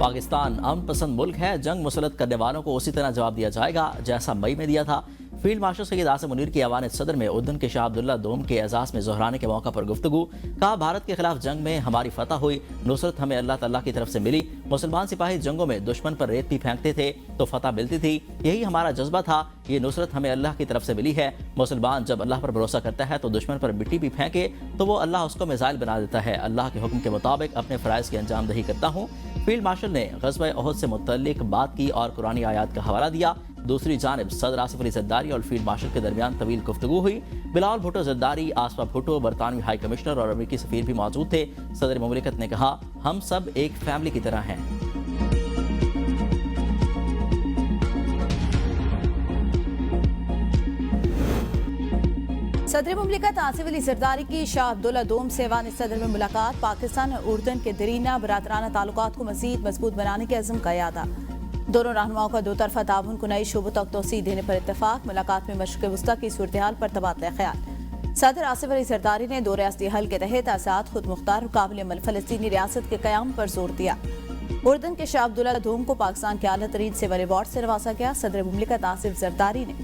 पाकिस्तान अमन पसंद मुल्क है, जंग मुसलत करने वालों को उसी तरह जवाब दिया जाएगा जैसा मई में दिया था। फील्ड मार्शल सैयद आसिम मुनीर की ऐवान सदर में उर्दन के शाह अब्दुल्ला दोम के एजाज में जोहराने के मौका पर गुफ्तगू। कहा, भारत के खिलाफ जंग में हमारी फतह हुई, नुसरत हमें अल्लाह ताला की तरफ से मिली। मुसलमान सिपाही जंगों में दुश्मन पर रेत भी फेंकते थे तो फतह मिलती थी, यही हमारा जज्बा था। ये नुसरत हमें अल्लाह की तरफ से मिली है। मुसलमान जब अल्लाह पर भरोसा करता है तो दुश्मन पर मिट्टी भी फेंके तो वो अल्लाह उसको मिसाइल बना देता है। अल्लाह के हुक्म के मुताबिक अपने फ़राइज़ की अंजाम दही करता हूँ। फील्ड मार्शल ने ग़ज़वा उहद से मुतल्लिक बात की और कुरानी आयात का हवाला दिया। दूसरी जानिब सदर आसिफ अली ज़रदारी और फील्ड मार्शल के दरमियान तवील गुफ्तगू हुई। बिलावल भुट्टो ज़रदारी, आसफा भुट्टो, बरतानवी हाई कमिश्नर और अमेरिकी सफ़ीर भी मौजूद थे। सदर मुमलिकत ने कहा, हम सब एक फैमिली की तरह हैं। सदर मुमलिकत आसिफ अली ज़रदारी की शाह अब्दुल्ला दोम से ऐवान सदर में मुलाकात। पाकिस्तान और उर्दन के दरीना बरादराना ताल्लुकात को मज़ीद मजबूत बनाने के अज़्म का यादा। दोनों रहनुमाओं का दो तरफा ताउन को नई शोबों तक तोसी देने पर इत्तेफाक। मुलाकात में मशरिक़ वस्ता की सूरत हाल पर तबादला ख्याल। सदर आसिफ अली ज़रदारी ने दो रियासती हल के तहत आज़ाद खुद मुख्तार और काबिल अमल फ़लस्तीनी रियासत के क़याम पर जोर दिया। उर्दन के शाह अब्दुल्ला दोम को पाकिस्तान के आला तरीन सिविल अवार्ड से नवाजा गया। सदर मुमलिकत आसिफ ज़रदारी ने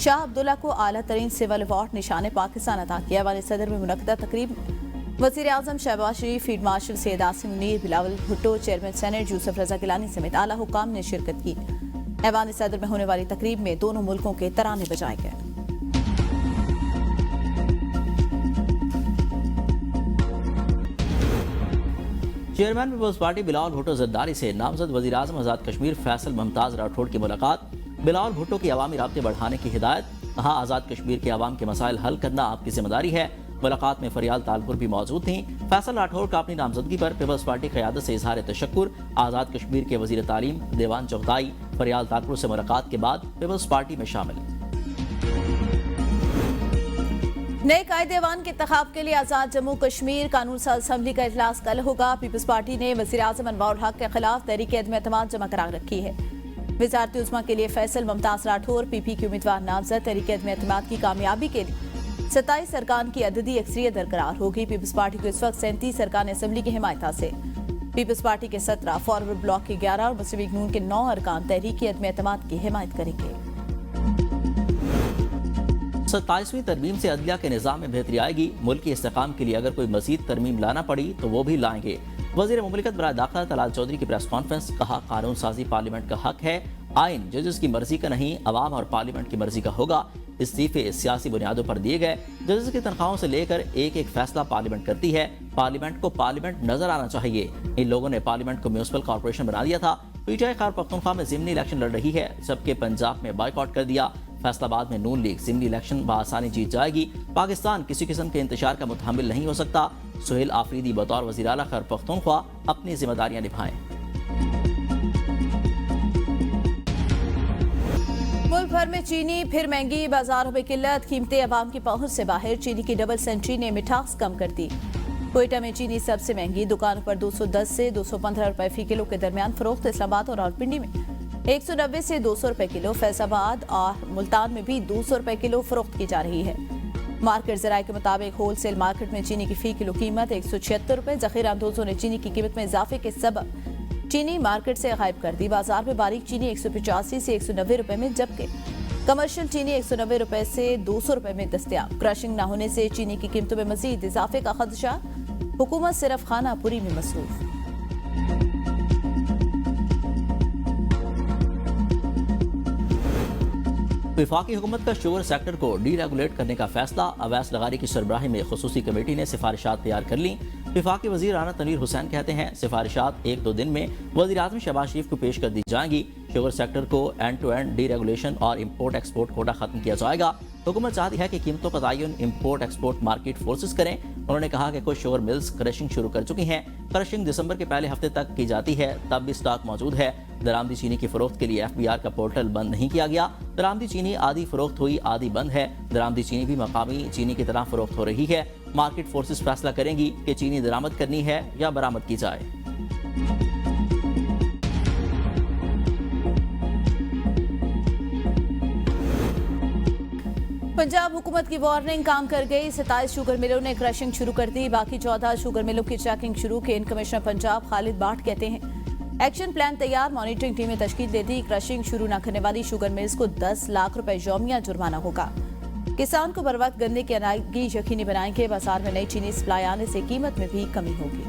शाह अब्दुल्ला को आला तरीन सिविल अवार्ड निशान पाकिस्तान अता किया। वाले सदर में मुनक़दा तकरीब वज़ीर आज़म Shehbaz Sharif, field marshal Syed Asim Munir, Bilawal Bhutto, chairman senate Yousuf Raza Gilani समेत आला हुक्काम ने शिरकत की। ऐवान सदर में होने वाली तकरीब में दोनों मुल्कों के तराने बजाए गए। Chairman peoples party Bilawal Bhutto Zardari से नामजद वज़ीर आज़म आज़ाद कश्मीर फैसल मुमताज़ राठौड़ की मुलाकात। बिलावल भुट्टो की अवामी राब्ते बढ़ाने की हिदायत। कहा, आज़ाद कश्मीर के अवाम के मसाइल हल करना आपकी जिम्मेदारी है। मुलाकात में फरियाल तालपुर भी मौजूद थी। फैसल राठौड़ का अपनी नामजदगी पर पीपल्स पार्टी क़यादत से इजहार तशक्कुर। आज़ाद कश्मीर के वज़ीर तालीम देवान चौगताई फरियाल तालपुर से मुलाकात के बाद पीपल्स पार्टी में शामिल। नए कायदे ऐवान के इंतखाब के लिए आज़ाद जम्मू कश्मीर कानून साज असम्बली का इजलास कल होगा। पीपल्स पार्टी ने वज़ीर आज़म अनवारुल हक के खिलाफ तहरीक अदम एतमाद जमा करा रखी है। वज़ारत उज़्मा के लिए फैसल मुमताज़ राठौर पीपी की उम्मीदवार नामजद। तहरीक अदम एतमाद की कामयाबी के लिए 27 अरकान की अददी अक्सरियत बरकरार होगी। पीपल्स पार्टी को इस वक्त 37 अरकान असम्बली की हिमायत हासिल। पीपल्स पार्टी के 17, फॉरवर्ड ब्लॉक के 11 और मुस्लिम लीग नून के 9 अरकान तहरीक अदम एतमाद की हिमायत करेंगे। 27वीं तरमीम से अदलिया के निज़ाम में बेहतरी आएगी। मुल्क की इस्तेकाम के लिए अगर कोई मजीद तरमीम लाना पड़ी तो वो भी लाएंगे। वज़ीर मुमलिकत बराए दाखिला तलाल चौधरी की प्रेस कॉन्फ्रेंस। कहा, कानून साजी पार्लियामेंट का हक है। आइन जजेस की मर्जी का नहीं, अवाम और पार्लियामेंट की मर्जी का होगा। इस्तीफे सियासी बुनियादों पर दिए गए। जजेस की तनख्वाहों से लेकर एक एक फैसला पार्लियामेंट करती है। पार्लियामेंट को पार्लियामेंट नजर आना चाहिए। इन लोगों ने पार्लियामेंट को म्यूनिसिपल कॉर्पोरेशन बना दिया था। पीटीआई खैबर पख्तूनख्वा में ज़िमनी इलेक्शन लड़ रही है, जबकि पंजाब में बाइकआउट कर दिया। फैसलाबाद में नून लीग ज़िमनी इलेक्शन बआसानी जीत जाएगी। पाकिस्तान किसी किस्म के इंतशार का मुतहम्मिल नहीं हो सकता। सुहेल आफरीदी बतौर वज़ीर आला खैबर पख्तूनख्वा अपनी जिम्मेदारियां निभाएं। मुल्क भर में चीनी फिर महंगी, बाजारों में किल्लत, कीमतें अवाम की पहुंच से बाहर। चीनी की डबल सेंट्री ने मिठास कम कर दी। कोयटा में चीनी सबसे महंगी, दुकानों पर 210 से 215 रुपए फी किलो के दरमियान फरोख्त। इस्लामाबाद और रावलपिंडी में 190 से 200 रुपए किलो, फैजाबाद और मुल्तान में भी 200 रुपए किलो फरोख्त की जा रही है। मार्केट ज़राए के मुताबिक होलसेल मार्केट में चीनी की फी किलो कीमत 176 रुपए। ज़ख़ीरा अंदोज़ों ने चीनी की कीमत में इजाफे के सबब चीनी मार्केट से गायब कर दी। बाजार में बारीक चीनी 185 से 190 रुपए में, जबकि कमर्शियल चीनी 190 रुपए से 200 रुपए में दस्तयाब। क्रशिंग न होने से चीनी की कीमतों में मजीद इजाफे का खदशा। हुकूमत सिर्फ खाना पूरी में मसरूफ। वफाकी हुकूमत का शुगर सेक्टर को डीरेगुलेट करने का फैसला। अवैस लगारी की सरबराही में खुसूसी कमेटी ने सिफारिशात तैयार कर ली। वफाकी वज़ीर राना तनवीर हुसैन कहते हैं, सिफारिशात 1-2 दिन में वज़ीर आज़म शहबाज शरीफ को पेश कर दी जाएंगी। शुगर सेक्टर को एंड टू एंड डीरेगुलेशन और इम्पोर्ट एक्सपोर्ट कोटा खत्म किया जाएगा। हुकूमत चाहती है कि कीमतों का तयन इम्पोर्ट एक्सपोर्ट मार्केट फोर्सेस करें। उन्होंने कहा कि कुछ शुगर मिल्स क्रशिंग शुरू कर चुकी हैं। क्रशिंग दिसंबर के पहले हफ्ते तक की जाती है, तब भी स्टॉक मौजूद है। दरामदी चीनी की फरोख्त के लिए FBR का पोर्टल बंद नहीं किया गया। दरामदी चीनी आधी फरोख्त हुई, आधी बंद है। दरामदी चीनी भी मकामी चीनी की तरह फरोख्त हो रही है। मार्केट फोर्सेस फैसला करेंगी कि चीनी दरामद करनी है या बरामद की जाए। पंजाब हुकूमत की वार्निंग काम कर गई। 27 शुगर मिलों ने क्रशिंग शुरू कर दी। बाकी 14 शुगर मिलों की चेकिंग शुरू। केन कमिश्नर पंजाब खालिद बाट कहते हैं, एक्शन प्लान तैयार, मॉनिटरिंग टीमें तश्कील दे दी। क्रशिंग शुरू न करने वाली शुगर मिल्स को 10 लाख रुपए यौमिया जुर्माना होगा। किसान को बर वक्त गन्ने की अदायगी यकीनी बनाएंगे। बाजार में नई चीनी सप्लाई आने से कीमत में भी कमी होगी।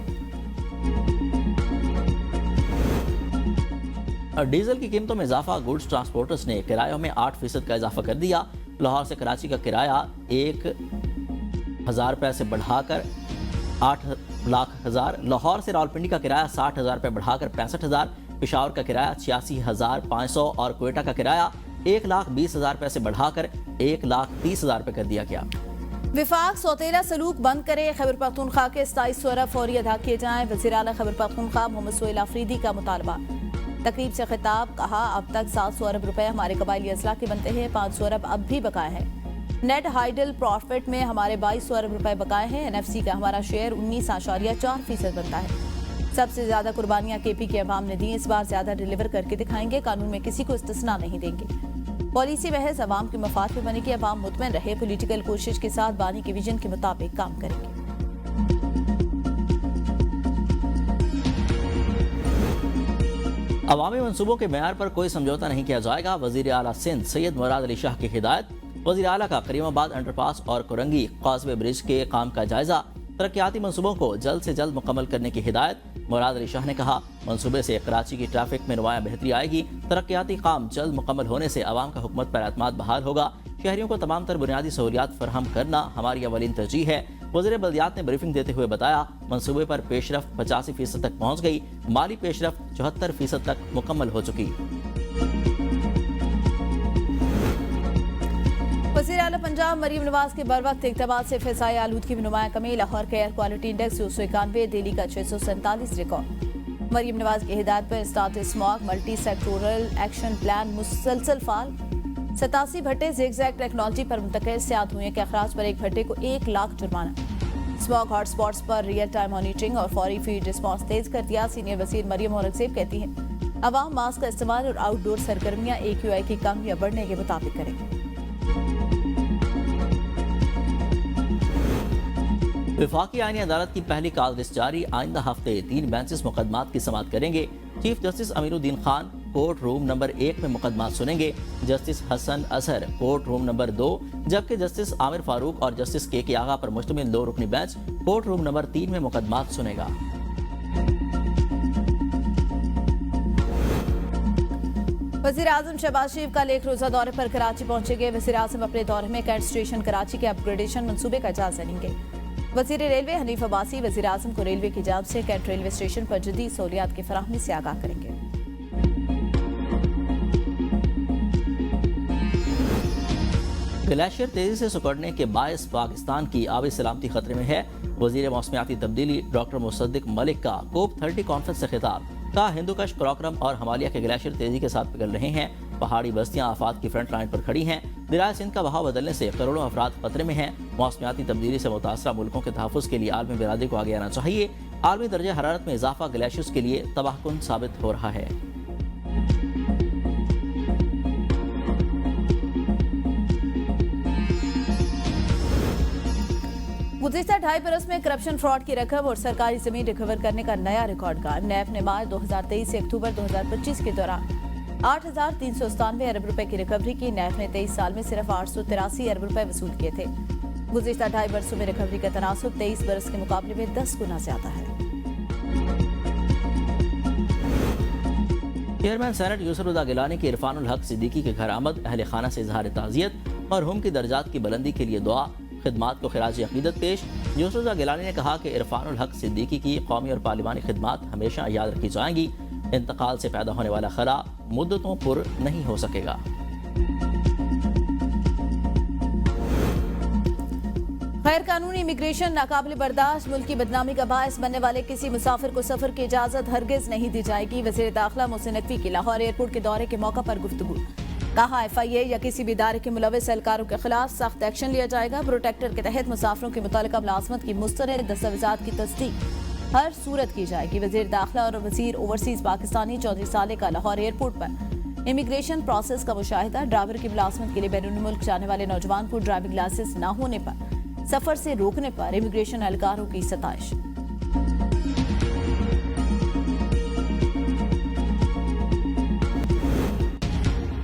डीजल की कीमतों में इजाफा, गुड्स ट्रांसपोर्टर्स ने किरायों में 8% का इजाफा कर दिया। लाहौर से कराची का किराया 1,000 रुपये से बढ़ाकर 8,00,000, लाहौर से रावलपिंडी का किराया 60,000 रुपये बढ़ाकर 65,000, पेशावर का किराया 86,500 और क्वेटा का किराया 1,20,000 रुपये से बढ़ाकर 1,30,000 रुपये कर दिया गया। विफाक सौतेला सलूक बंद करे, खैबर पख्तूनख्वा के 27 सोरा फौरी अदा किए जाएं। वज़ीर आला खैबर पख्तूनख्वा मोहम्मद सोहेल आफरीदी का मुतालबा। तकरीब से खिताब, कहा अब तक 700 अरब रुपए हमारे कबायली अजला के बनते हैं, 500 अरब अब भी बकाया है। नेट हाइडल प्रॉफिट में हमारे 2200 अरब रुपए बकाए हैं। एनएफसी का हमारा शेयर 19.4% बनता है। सबसे ज्यादा कुर्बानियां केपी के अवाम ने दी, इस बार ज्यादा डिलीवर करके दिखाएंगे। कानून में किसी को इस्तिस्ना नहीं देंगे। पॉलिसी महज अवाम के मफाद में बनेगी। अवाम मुतमईन रहे, पोलिटिकल कोशिश के साथ बानी के विजन के मुताबिक काम करेंगे। अवामी मनसूबों के मेयार पर कोई समझौता नहीं किया जाएगा। वज़ीर आला सिंध सैयद मुराद अली शाह की हिदायत। वज़ीर आला का करीमाबाद अंडरपास और कुरंगी कॉजवे ब्रिज के काम का जायजा। तरक्याती मनसूबों को जल्द से जल्द मुकम्मल करने की हिदायत। मुराद अली शाह ने कहा, मनसूबे से कराची की ट्रैफिक में नुमाया बेहतरी आएगी। तरक्याती काम जल्द मुकम्मल होने से अवाम का हुकूमत पर एतमाद बहाल होगा। शहरियों को तमाम तर बुनियादी सहूलियात फराहम करना हमारी अवलीन तरजीह है। वज़ीर बल्दियात ने ब्रीफिंग देते हुए बताया, मनसूबे पर पेशरफ्त 85% तक पहुँच गई। माली पेशरफ्त 74% तक मुकम्मल हो चुकी। वज़ीर आला पंजाब मरीम नवाज के बर वक्त इक़दामात से फ़िज़ाई आलूदगी में नुमाया कमी। लाहौर के एयर क्वालिटी इंडेक्स 291, दिल्ली का 647 रिकॉर्ड। मरीम नवाज की हिदायत पर start smog multi sectoral action plan मुसलसल फाल। 87 भट्टे ज़िगज़ैग टेक्नोलॉजी पर मुंतकिल। सियात हुए के अखराज पर एक भट्टे को 1 लाख जुर्माना। स्मॉग हॉटस्पॉट्स पर रियल टाइम मॉनिटरिंग और फौरी फीड रिस्पॉन्स तेज कर दिया। सीनियर वज़ीर मरियम औरंगज़ेब कहती हैं, अवाम मास्क का इस्तेमाल और आउटडोर सरगर्मियाँ AQI की कम या बढ़ने के मुताबिक करें। विफाकी आईनी अदालत की पहली कॉल लिस्ट जारी। आइंदा हफ्ते 3 बेंचेस मुकदमात की समाअत करेंगे। Chief justice Amiruddin Khan court room number 1 में मुकदमात सुनेंगे। Justice Hasan Azhar court room number 2, जबकि जस्टिस आमिर फारूक और जस्टिस के आगा पर मुश्तमिल 2 रुकनी बेंच कोर्ट रूम नंबर 3 में मुकदमात सुनेगा। वज़ीर आज़म शहबाज शरीफ कल एक रोजा दौरे पर कराची पहुंचेंगे। वज़ीर आज़म अपने दौरे में कैंट स्टेशन कराची के अपग्रेडेशन मंसूबे का जायजा लेंगे। वज़ीर रेलवे हनीफ अब्बासी वज़ीर आज़म को रेलवे की जानिब से कैंट रेलवे स्टेशन पर जदीद सहूलियात की फराहमी से आगाह करेंगे। ग्लेशियर तेजी से सिकुड़ने के बायस पाकिस्तान की आबी सलामती खतरे में है। वज़ीर मौसमियाती तब्दीली डॉक्टर मुसद्दिक मलिक का कोप 30 कॉन्फ्रेंस से खिताब। कहा, हिंदुकश, कराक्रम और हिमालय के ग्लेशियर तेजी के साथ पिघल रहे हैं। पहाड़ी बस्तियां आफात की फ्रंट लाइन पर खड़ी हैं। दरियाए सिंध का बहाव बदलने से करोड़ों अफराद खतरे में हैं। मौसमियाती तब्दीली से मुतासरा मुल्कों के तहफ़्फ़ुज़ के लिए आलमी बिरादरी को आगे आना चाहिए। आलमी दर्जा हरारत में इजाफा ग्लेशियर्स के लिए तबाहकुन साबित हो रहा है। गुज़िश्ता 2.5 बरस में करप्शन, फ्रॉड की रकम और सरकारी जमीन रिकवर करने का नया रिकॉर्ड कायम। नैब ने मार्च 2023 से अक्टूबर 2025 के दौरान 8,397 अरब रुपए की रिकवरी की। नैब ने 23 साल में सिर्फ 883 अरब रुपए वसूल किए थे। गुज़िश्ता 2.5 बरसों में रिकवरी का तनासुब 23 बरस के मुकाबले में 10 गुना ज्यादा है। चेयरमैन सेनेट यूसुफ रज़ा गिलानी की इरफानुल हक सिद्दीकी के घर आमद। अहले खाना से इजहार ताज़ियत। मरहूम की दर्जात की बुलंदी के लिए दुआ। खिदमात को खिराज अकीदत पेश। यूसुफ रज़ा गिलानी ने कहा कि इरफानुल हक सिद्दीकी की कौमी और पार्लिमानी खिदमात हमेशा याद रखी जाएंगी। इंतकाल से पैदा होने वाला खला मुद्दतों पर नहीं हो सकेगा। गैर कानूनी इमिग्रेशन नाकाबिल बर्दाश्त। मुल्क की बदनामी का बायस बनने वाले किसी मुसाफिर को सफर की इजाजत हरगिज नहीं दी जाएगी। वज़ीर दाखिला मोहसिन नकवी की लाहौर एयरपोर्ट के दौरे के मौका पर गुफ्तगू। कहा, FIA या किसी भी इदारे के मुलविस एहलकारों के खिलाफ सख्त एक्शन लिया जाएगा। प्रोटेक्टर के तहत मुसाफिरों की मुतल्लिका मुलाजमत की मुस्तनद दस्तावेजात की तस्दीक हर सूरत की जाएगी। वज़ीर दाखिला और वज़ीर ओवरसीज पाकिस्तानी 34 साल का लाहौर एयरपोर्ट पर इमिग्रेशन प्रोसेस का मुशाहिदा। ड्राइवर की मुलाजमत के लिए बैरून मुल्क जाने वाले नौजवान को ड्राइविंग लाइसेंस न होने पर, सफर से रोकने पर इमिग्रेशन एहलकारों की सताइश।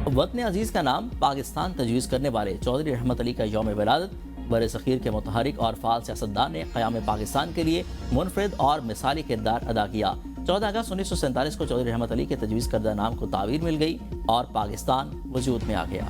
वतन अजीज़ का नाम पाकिस्तान तजवीज़ करने वाले चौधरी रहमत अली का यौम विलादत बर सग़ीर के मुतहरिक और फ़ाल सियासतदान ने क़याम पाकिस्तान के लिए मुनफरिद और मिसाली किरदार अदा किया। 14 अगस्त 1947 को चौधरी रहमत अली के तजवीज़ करदा नाम को तावीर मिल गई और पाकिस्तान वजूद में आ गया।